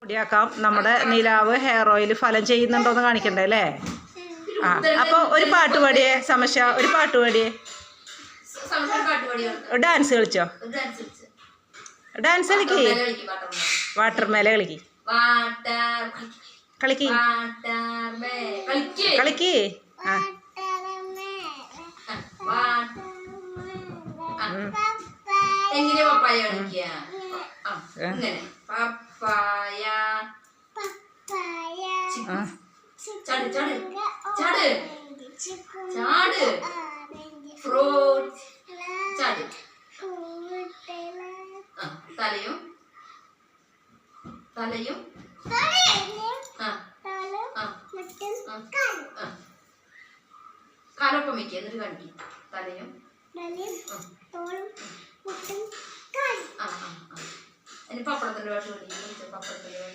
പൊടിയാക്കാം. നമ്മുടെ നിലാവ് hair oil ഫലം ചെയ്യുന്നുണ്ടോന്ന് കാണിക്കണ്ടേ അല്ലേ? ആ അപ്പോൾ ഒരു പാട്ട് പാടിയേ സമശ, ഒരു പാട്ട് പാടിയേ. ഡാൻസ് കളിച്ചോ? ഡാൻസ് കളിക്ക്. വാട്ടർ മേലെ കളിക്ക് കളിക്ക് കളിക്ക്. ആ എങ്ങനെ പപ്പായ കളിക്കുക? പപ്പായ ചാട് ചാട് ചാട് ചാട് ഫ്രൂട്ട് ചാട്. തലയും തലയും കാലൊപ്പം വയ്ക്കുക, എന്നിട്ട് കാണിക്കും. തലയും പപ്പടത്തിന്റെ ഭാഷ പപ്പടത്തിന്റെ